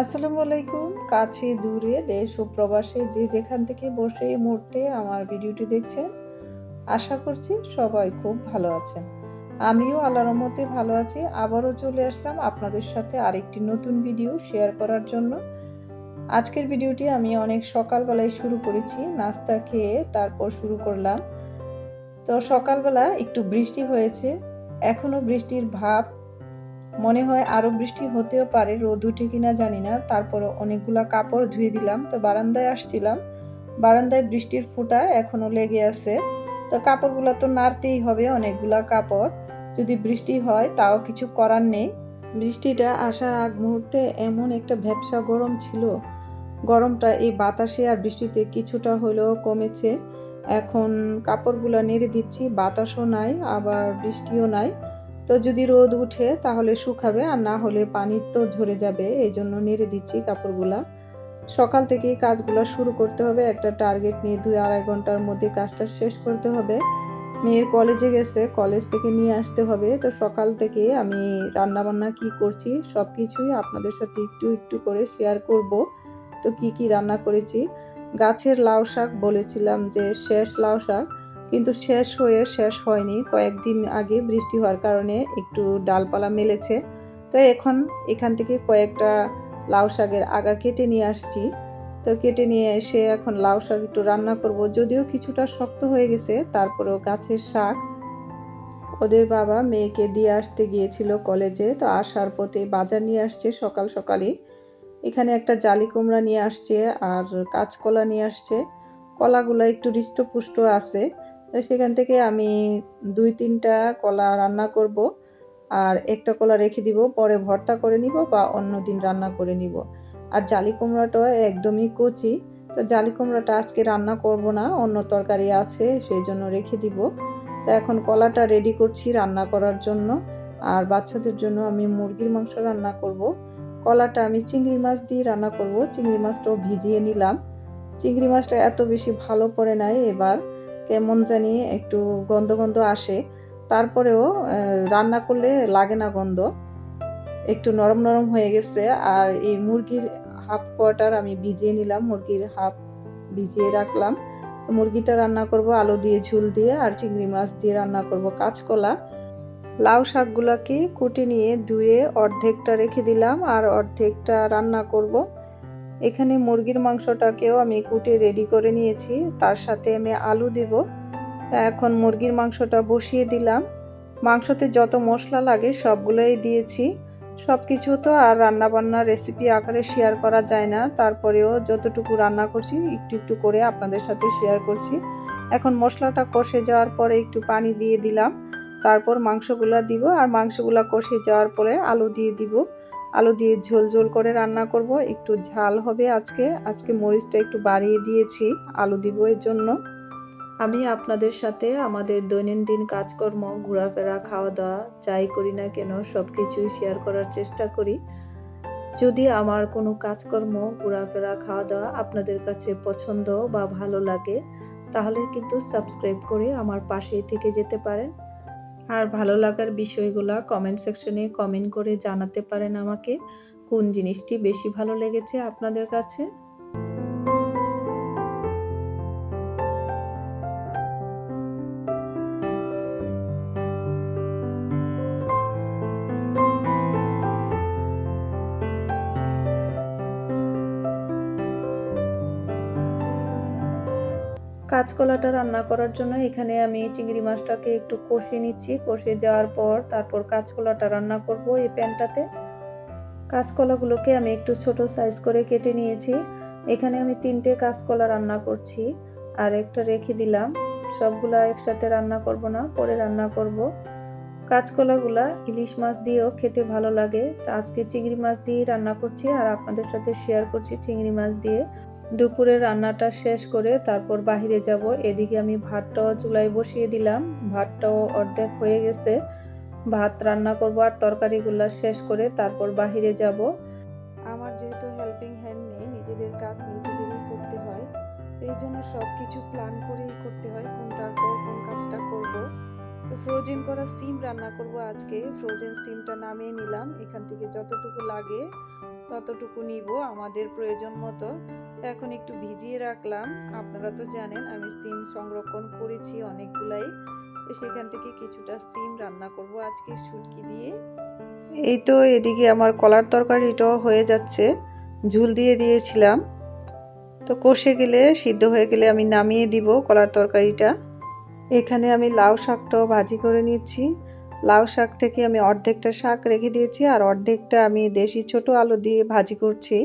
আসসালামু আলাইকুম। কাছে দূরে দেশ ও প্রবাসে যে যেখান থেকে বসে এই মুহূর্তে আমার ভিডিওটি দেখছেন, আশা করছি সবাই খুব ভালো আছেন। আমিও আল্লাহর রহমতে ভালো আছি। আবারও চলে আসলাম আপনাদের সাথে আরেকটি নতুন ভিডিও শেয়ার করার জন্য। আজকের ভিডিওটি আমি অনেক সকালবেলায় শুরু করেছি। নাস্তা খেয়ে তারপর শুরু করলাম। তো সকালবেলা একটু বৃষ্টি হয়েছে। এখনো বৃষ্টির ভাব। মনে হয় আরো বৃষ্টি হতেও পারে, রোদ উঠে কিনা জানি না। তারপরে অনেকগুলা কাপড় ধুয়ে দিলাম। তো বারান্দায় আসছিলাম, বারান্দায় বৃষ্টির ফোঁটা এখনো লেগে আছে। তো কাপড়গুলো তো নাড়তেই হবে, অনেকগুলা কাপড়। যদি বৃষ্টি হয় তাও কিছু করার নেই। বৃষ্টিটা আসার আগ মুহূর্তে এমন একটা ভ্যাপসা গরম ছিল, গরমটা এই বাতাসে আর বৃষ্টিতে কিছুটা হলেও কমেছে। এখন কাপড়গুলো নেড়ে দিচ্ছি, বাতাসও নাই আবার বৃষ্টিও নাই। তো যদি রোদ উঠে তাহলে শুকাবে, আর না হলে পানি তো ঝরে যাবে, এই জন্য নেড়ে দিচ্ছি কাপড়গুলা। সকাল থেকেই কাজগুলো শুরু করতে হবে, একটা টার্গেট নিয়ে 2-2.5 ঘন্টার মধ্যে কাজটা শেষ করতে হবে। মেয়ের কলেজে গেছে, কলেজ থেকে নিয়ে আসতে হবে। তো সকাল থেকে আমি রান্নাবান্না কি করছি সব কিছুই আপনাদের সাথে একটু একটু করে শেয়ার করব। তো কি রান্না করেছি, গাছের লাউ শাক বলেছিলাম যে শেষ লাউ শাক, কিন্তু শেষ হয়নি। কয়েকদিন আগে বৃষ্টি হওয়ার কারণে একটু ডালপালা মেলেছে। তো এখান থেকে কয়েকটা লাউ শাকের আগা কেটে নিয়ে আসছি। তো কেটে নিয়ে এসে এখন লাউ শাক একটু রান্না করব। যদিও কিছুটা শক্ত হয়ে গেছে, তারপরেও গাছের শাক। ওদের বাবা মেয়েকে দিয়ে আসতে গিয়েছিল কলেজে, তো আসার পথে বাজার নিয়ে আসছে সকাল সকালই। এখানে একটা জালি কুমড়া নিয়ে আসছে আর কাঁচকলা নিয়ে আসছে। কলাগুলো একটু হৃষ্টপুষ্ট আছে, তো সেখান থেকে আমি 2-3টা কলা রান্না করব, আর একটা কলা রেখে দিব, পরে ভর্তা করে নিব বা অন্য দিন রান্না করে নিব। আর জালি কুমড়াটা একদমই কচি, তো জালি কুমড়াটা আজকে রান্না করব না, অন্য তরকারি আছে সেই জন্য রেখে দিব। তো এখন কলাটা রেডি করছি রান্না করার জন্য। আর বাচ্চাদের জন্য আমি মুরগির মাংস রান্না করব। কলাটা আমি চিংড়ি মাছ দিয়ে রান্না করব। চিংড়ি মাছটাও ভিজিয়ে নিলাম। চিংড়ি মাছটা এত বেশি ভালো পড়ে নাই এবার, কেমন জানি একটু গন্ধ গন্ধ আসে। তারপরেও রান্না করলে লাগে না গন্ধ, একটু নরম নরম হয়ে গেছে। আর এই মুরগির হাফ কোয়ার্টার আমি ভিজিয়ে নিলাম, মুরগির হাফ ভিজিয়ে রাখলাম। তো মুরগিটা রান্না করব আলু দিয়ে, ঝুল দিয়ে, আর চিংড়ি মাছ দিয়ে রান্না করব কাঁচকলা। লাউ শাকগুলোকে কুটে নিয়ে ধুয়ে অর্ধেকটা রেখে দিলাম আর অর্ধেকটা রান্না করব। এখানে মুরগির মাংসটাকেও আমি কুটে রেডি করে নিয়েছি, তার সাথে আমি আলু দিব। তা এখন মুরগির মাংসটা বসিয়ে দিলাম। মাংসতে যত মশলা লাগে সবগুলোই দিয়েছি। সব কিছু তো আর রান্নাবান্নার রেসিপি আকারে শেয়ার করা যায় না, তারপরেও যতটুকু রান্না করছি একটু একটু করে আপনাদের সাথে শেয়ার করছি। এখন মশলাটা কষে যাওয়ার পরে একটু পানি দিয়ে দিলাম, তারপর মাংসগুলা দিব, আর মাংসগুলা কষে যাওয়ার পরে আলু দিয়ে দিব। আলু দিয়ে ঝোল ঝোল করে রান্না করব, একটু ঝাল হবে আজকে মরিচটা একটু বাড়িয়ে দিয়েছি আলু দিব এর জন্য। আমি আপনাদের সাথে আমাদের দৈনন্দিন কাজকর্ম, ঘোরাফেরা, খাওয়া দাওয়া যাই করি না কেন সব কিছুই শেয়ার করার চেষ্টা করি। যদি আমার কোনো কাজকর্ম, ঘোরাফেরা, খাওয়া দাওয়া আপনাদের কাছে পছন্দ বা ভালো লাগে, তাহলে কিন্তু সাবস্ক্রাইব করে আমার পাশেই থেকে যেতে পারেন। আর ভালো লাগার বিষয়গুলো কমেন্ট সেকশনে কমেন্ট করে জানাতে পারেন আমাকে, কোন জিনিসটি বেশি ভালো লেগেছে আপনাদের কাছে। কাঁচকলাটা রান্না করার জন্য এখানে আমি চিংড়ি মাছটাকে একটু কষিয়ে নিচ্ছি। কষে যাওয়ার পর তারপর কাঁচকলাটা রান্না করব এই প্যানটাতে। কাঁচকলাগুলোকে আমি একটু ছোট সাইজ করে কেটে নিয়েছি। এখানে আমি 3টে কাঁচকলা রান্না করছি, আর একটা রেখে দিলাম। সবগুলা একসাথে রান্না করব না, পরে রান্না করব। কাঁচকলাগুলা ইলিশ মাছ দিয়েও খেতে ভালো লাগে, তো আজকে চিংড়ি মাছ দিয়ে রান্না করছি আর আপনাদের সাথে শেয়ার করছি চিংড়ি মাছ দিয়ে। দুপুরে রান্নাটা শেষ করে তারপর বাহিরে যাব। এদিকে আমি ভাতটাও চুলায় বসিয়ে দিলাম, ভাতটাও অর্ধেক হয়ে গেছে। ভাত রান্না করব আর তরকারিগুলো শেষ করে তারপর বাহিরে যাব। আমার যেহেতু হেল্পিং হ্যান্ড নেই, নিজেদের কাজ নিজেদেরই করতে হয়, তো এই জন্য সব কিছু প্ল্যান করেই করতে হয়, কোনটার পর কোন কাজটা করব। ফ্রোজেন করা সিম রান্না করব আজকে। ফ্রোজেন সিমটা নামিয়ে নিলাম, এখান থেকে যতটুকু লাগে ততটুকু নিব আমাদের প্রয়োজন মতো। তো এখন একটু ভিজিয়ে রাখলাম। আপনারা তো জানেন আমি সিম সংরক্ষণ করেছি অনেকগুলাই, তো সেখান থেকে কিছুটা সিম রান্না করব আজকে শুটকি দিয়ে। এই তো এদিকে আমার কলার তরকারিটাও হয়ে যাচ্ছে, ঝুল দিয়ে দিয়েছিলাম, তো কষে গেলে সিদ্ধ হয়ে গেলে আমি নামিয়ে দিব কলার তরকারিটা। এখানে আমি লাউ শাকটাও ভাজি করে নিচ্ছি। লাউ শাক থেকে আমি অর্ধেকটা শাক রেখে দিয়েছি আর অর্ধেকটা আমি দেশি ছোট আলু দিয়ে ভাজি করছি।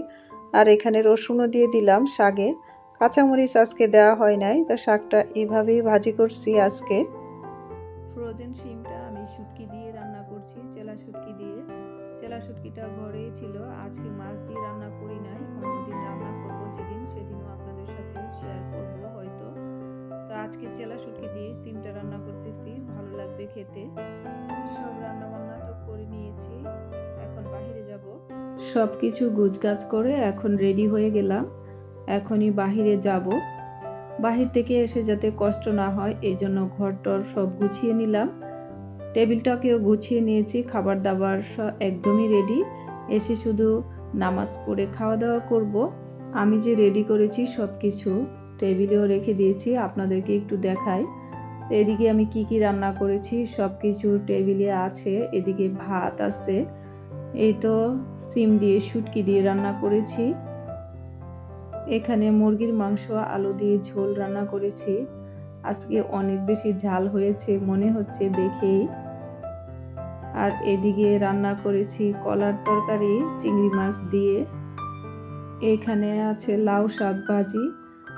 আর এখানে রসুনও দিয়ে দিলাম শাকে, কাঁচামরিচ আজকে দেওয়া হয় নাই, তো শাকটা এইভাবেই ভাজি করছি আজকে। ফ্রোজেন শিমটা আমি শুটকি দিয়ে রান্না করছি, চেলা শুটকি দিয়ে। চেলা শুটকিটা ঘরেই ছিল, আজকে মাছ দিয়ে রান্না করি নাই, অন্যদিন রান্না করব যেদিন সেদিনও আপনাদের সাথে শেয়ার করব হয়তো। তো আজকে চেলা শুটকি দিয়ে সিমটা রান্না করতেছি, ভালো লাগবে খেতে। সব রান্না বান্না তো করে নিয়েছি, এখন বাহিরে যাব। সব কিছু গুছগাছ করে এখন রেডি হয়ে গেলাম, এখনই বাহিরে যাব। বাহির থেকে এসে যাতে কষ্ট না হয় এই জন্য ঘরটর সব গুছিয়ে নিলাম। টেবিলটাকেও গুছিয়ে নিয়েছি, খাবার দাবার সব একদমই রেডি। এসে শুধু নামাজ পড়ে খাওয়া দাওয়া করব। আমি যে রেডি করেছি সব কিছু টেবিলেও রেখে দিয়েছি, আপনাদেরকে একটু দেখাই। তো এদিকে আমি কি কি রান্না করেছি সব কিছু টেবিলে আছে। এদিকে ভাত আছে, এই তো সিম দিয়ে শুটকি দিয়ে রান্না করেছি। এখানে মুরগির মাংস আলু দিয়ে ঝোল রান্না করেছি, আজকে অনেক বেশি ঝাল হয়েছে মনে হচ্ছে দেখেই। আর এদিকে রান্না করেছি কলার তরকারি চিংড়ি মাছ দিয়ে। এখানে আছে লাউ শাক ভাজি।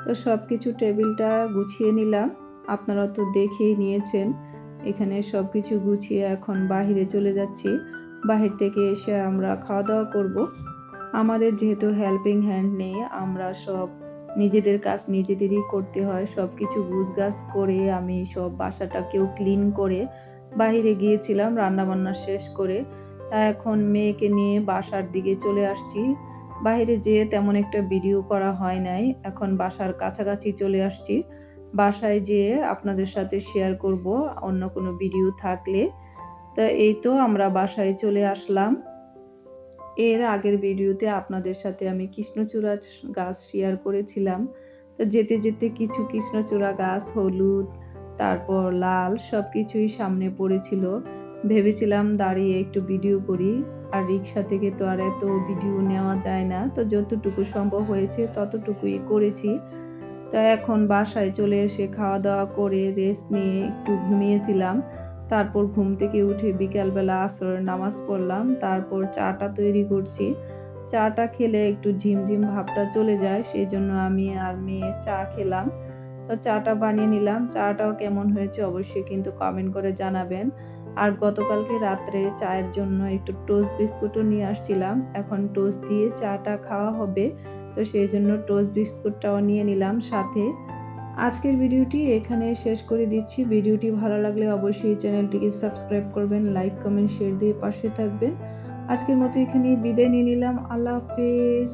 তো সব কিছু টেবিলটা গুছিয়ে নিলাম, আপনারা তো দেখেই নিয়েছেন। এখানে সব কিছু গুছিয়ে এখন বাহিরে চলে যাচ্ছি, বাহির থেকে এসে আমরা খাওয়া দাওয়া করব। আমাদের যেহেতু হেল্পিং হ্যান্ড নেই, আমরা সব নিজেদের কাজ নিজেদেরই করতে হয়। সব কিছু গুছগাছ করে আমি সব বাসাটাকেও ক্লিন করে বাহিরে গিয়েছিলাম রান্নাবান্না শেষ করে। তা এখন মেয়েকে নিয়ে বাসার দিকে চলে আসছি। বাইরে যেয়ে তেমন একটা ভিডিও করা হয় নাই, এখন বাসার কাছাকাছি চলে আসছি। বাসায় যেয়ে আপনাদের সাথে শেয়ার করব অন্য কোনো ভিডিও থাকলে। তা এই তো আমরা বাসায় চলে আসলাম। এর আগের ভিডিওতে আপনাদের সাথে আমি কৃষ্ণচূড়া গাছ শেয়ার করেছিলাম। তো যেতে যেতে কিছু কৃষ্ণচূড়া গাছ হলুদ তারপর লাল সব কিছুই সামনে পড়েছিল, ভেবেছিলাম দাঁড়িয়ে একটু ভিডিও করি। আর রিক্সা থেকে তো আর এত ভিডিও নেওয়া যায় না, তো যতটুকু সম্ভব হয়েছে ততটুকুই করেছি। তো এখন বাসায় চলে এসে খাওয়া দাওয়া করে রেস্ট নিয়ে একটু ঘুমিয়েছিলাম। তারপর ঘুম থেকে উঠে বিকালবেলা আসরের নামাজ পড়লাম, তারপর চাটা তৈরি করছি। চাটা খেলে একটু ঝিমঝিম ভাবটা চলে যায়, সেই জন্য আমি আর মেয়ে চা খেলাম। তো চাটা বানিয়ে নিলাম, চাটাও কেমন হয়েছে অবশ্যই কিন্তু কমেন্ট করে জানাবেন। আর গতকালকে রাত্রে চায়ের জন্য একটু টোস্ট বিস্কুটও নিয়ে আসছিলাম, এখন টোস্ট দিয়ে চাটা খাওয়া হবে, তো সেই জন্য টোস্ট বিস্কুটটাও নিয়ে নিলাম সাথে। আজকের ভিডিওটি এখানে শেষ করে দিচ্ছি। ভিডিওটি ভালো লাগলে অবশ্যই চ্যানেলটিকে সাবস্ক্রাইব করবেন, লাইক কমেন্ট শেয়ার দিয়ে পাশে থাকবেন। আজকের মতো এখানেই বিদায় নিয়ে নিলাম। আল্লাহ হাফেজ।